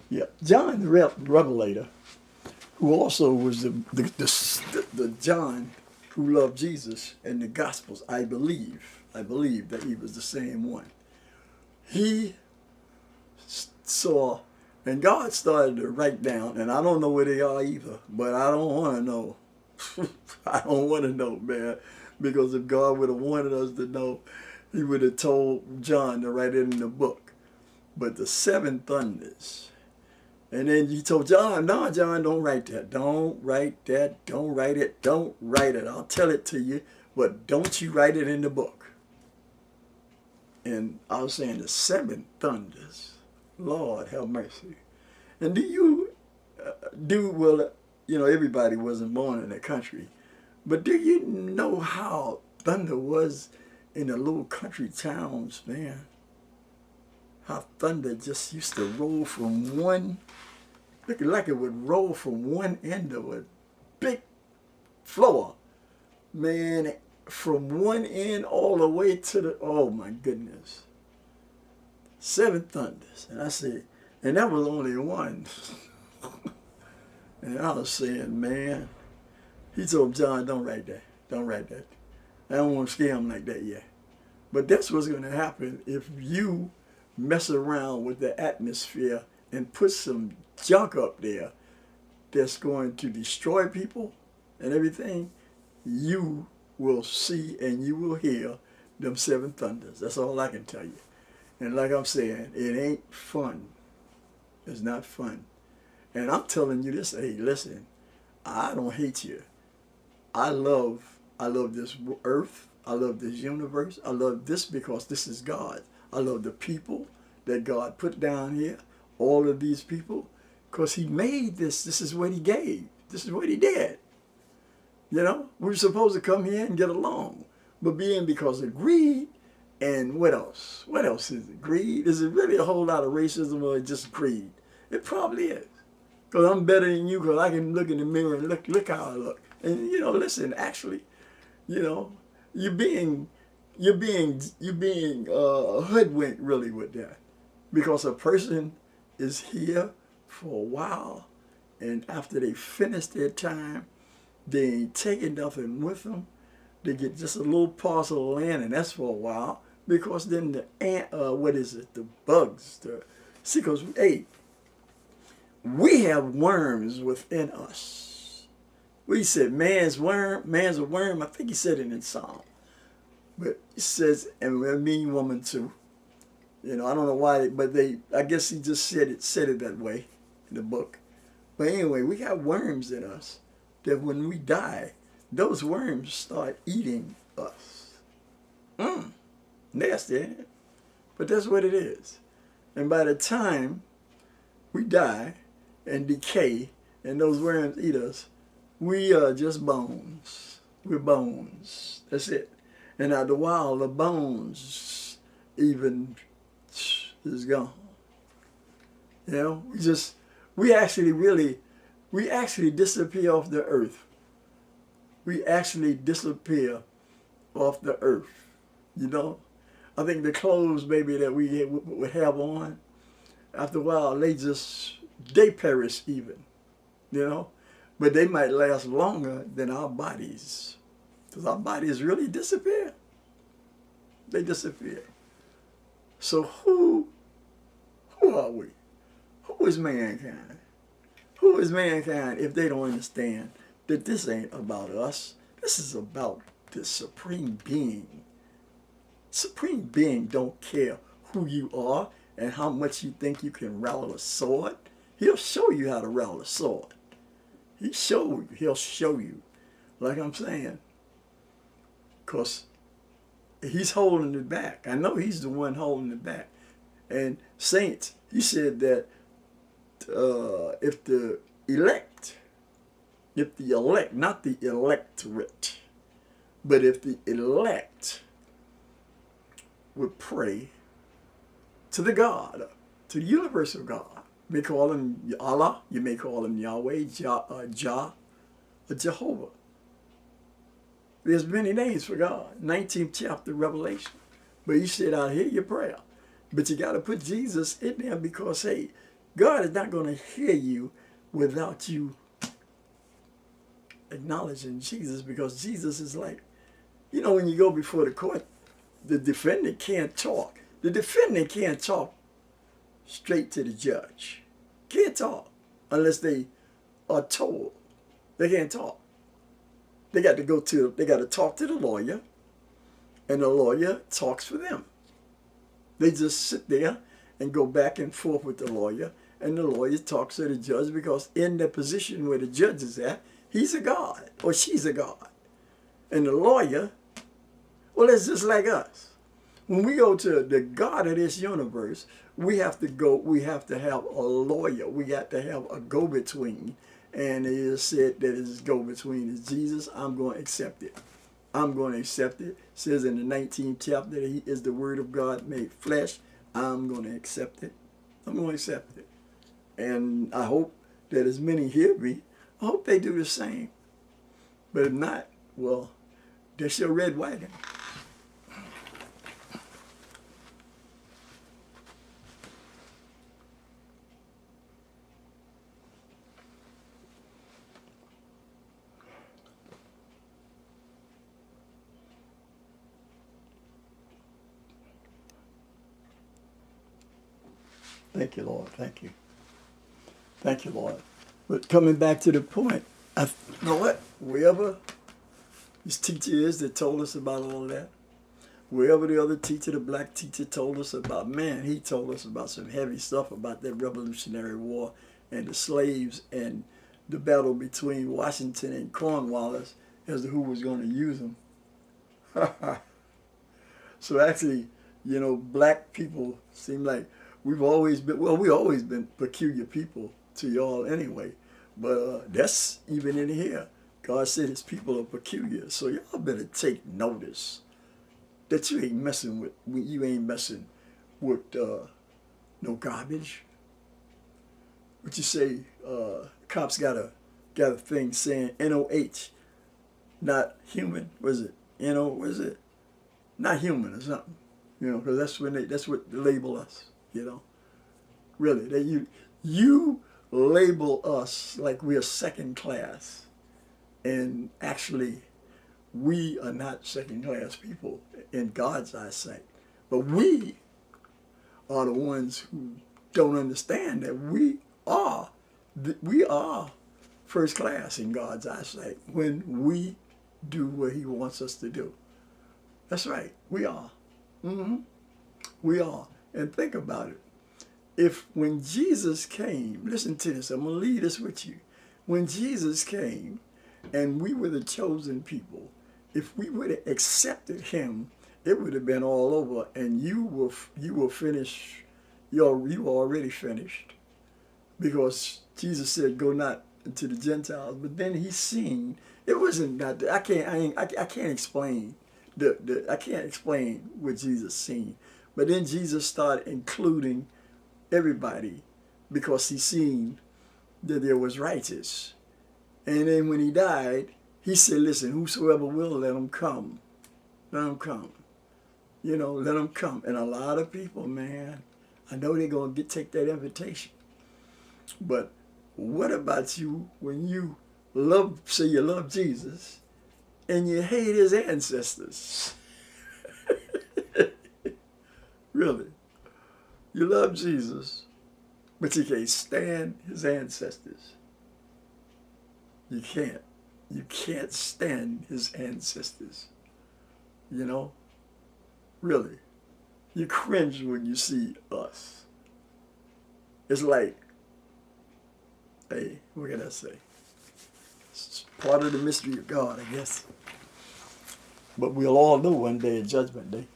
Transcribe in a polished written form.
Yeah, John the Revelator, who also was the John who loved Jesus in the Gospels. I believe that he was the same one. He saw, and God started to write down, and I don't know where they are either, but I don't want to know. I don't want to know, man, because if God would have wanted us to know, he would have told John to write it in the book. But the seven thunders. And then he told John, no, John, don't write that. Don't write that. Don't write it. Don't write it. I'll tell it to you, but don't you write it in the book. And I was saying the seven thunders. Lord have mercy. And do you well, everybody wasn't born in that country, but do you know how thunder was in the little country towns, man? How thunder just used to roll from one, looking like it would roll from one end of a big floor, man, from one end all the way to the, oh my goodness. Seven thunders. And I said, and that was only one. And I was saying, man, he told John, don't write that. Don't write that. I don't want to scare him like that yet. But that's what's going to happen if you mess around with the atmosphere and put some junk up there that's going to destroy people and everything. You will see and you will hear them seven thunders. That's all I can tell you. And like I'm saying, it ain't fun. It's not fun. And I'm telling you this, hey, listen, I don't hate you. I love this earth. I love this universe. I love this because this is God. I love the people that God put down here, all of these people, because he made this. This is what he gave. This is what he did. We're supposed to come here and get along. But being because of greed, and what else? What else is it? Greed? Is it really a whole lot of racism or just greed? It probably is. Because I'm better than you because I can look in the mirror and look how I look. And, listen, actually, you're being hoodwinked really with that. Because a person is here for a while, and after they finish their time, they ain't taking nothing with them. They get just a little parcel of land, and that's for a while. Because then the the bugs, because, hey, we have worms within us. We said man's a worm. I think he said it in Psalm. But it says, and a mean woman too. I don't know why, but I guess he just said it that way in the book. But anyway, we got worms in us that when we die, those worms start eating us. Nasty, ain't it? But that's what it is. And by the time we die and decay and those worms eat us, we are just bones. We're bones. That's it. And after a while, the bones even is gone. We actually disappear off the earth. We actually disappear off the earth. I think the clothes maybe that we would have on, after a while, they perish even, But they might last longer than our bodies. Because our bodies really disappear. They disappear. So who are we? Who is mankind? Who is mankind if they don't understand that this ain't about us? This is about the Supreme Being. Supreme Being don't care who you are and how much you think you can rattle a sword. He'll show you how to rattle a sword. He'll show you. Like I'm saying. Because he's holding it back. I know he's the one holding it back. And saints, he said that if the elect, not the electorate, but if the elect would pray to the God, to the universal God. You may call him Allah, you may call him Yahweh, Jah, or Jehovah. There's many names for God. 19th chapter Revelation. But he said, I hear your prayer. But you got to put Jesus in there because, hey, God is not going to hear you without you acknowledging Jesus, because Jesus is like, you know, when you go before the court, the defendant can't talk. The defendant can't talk straight to the judge. Can't talk unless they are told. They can't talk. They got to talk to the lawyer, and the lawyer talks for them. They just sit there and go back and forth with the lawyer, and the lawyer talks to the judge, because in the position where the judge is at, he's a God or she's a God. And the lawyer, well, it's just like us. When we go to the God of this universe, we have to have a lawyer. We got to have a go-between. And it is said that his go-between is Jesus. I'm going to accept it. I'm going to accept it. It says in the 19th chapter that he is the word of God made flesh. I'm going to accept it. I'm going to accept it. And I hope that as many hear me, I hope they do the same. But if not, well, that's your red wagon. Thank you, Lord. Thank you. Thank you, Lord. But coming back to the point, you know what? Wherever this teacher is that told us about all that, wherever the other teacher, the black teacher, told us about, man, he told us about some heavy stuff about that Revolutionary War and the slaves and the battle between Washington and Cornwallis as to who was going to use them. So actually, you know, black people seem like we've always been peculiar people to y'all anyway. But that's even in here. God said his people are peculiar. So y'all better take notice that you ain't messing with no garbage. What you say, cops got a thing saying NOH, not human, was it? Was it? Not human or something. You know, because that's what they label us. You know, really, you label us like we are second class, and actually, we are not second class people in God's eyesight. But we are the ones who don't understand that we are first class in God's eyesight when we do what He wants us to do. That's right, we are. We are. And think about it. If when Jesus came, listen to this, I'm going to leave this with you. When Jesus came and we were the chosen people, if we would have accepted him, it would have been all over, and you were finished. You were already finished, because Jesus said, "Go not to the Gentiles." But then he seen it wasn't that. I can't explain I can't explain what Jesus seen. But then Jesus started including everybody, because he seen that there was righteous. And then when he died, he said, listen, whosoever will, let them come. Let them come. You know, let them come. And a lot of people, man, I know they're going to take that invitation. But what about you when you say you love Jesus and you hate his ancestors? Really. You love Jesus, but you can't stand his ancestors. You can't. You can't stand his ancestors. You know? Really. You cringe when you see us. It's like, hey, what can I say? It's part of the mystery of God, I guess. But we'll all know one day at Judgment Day.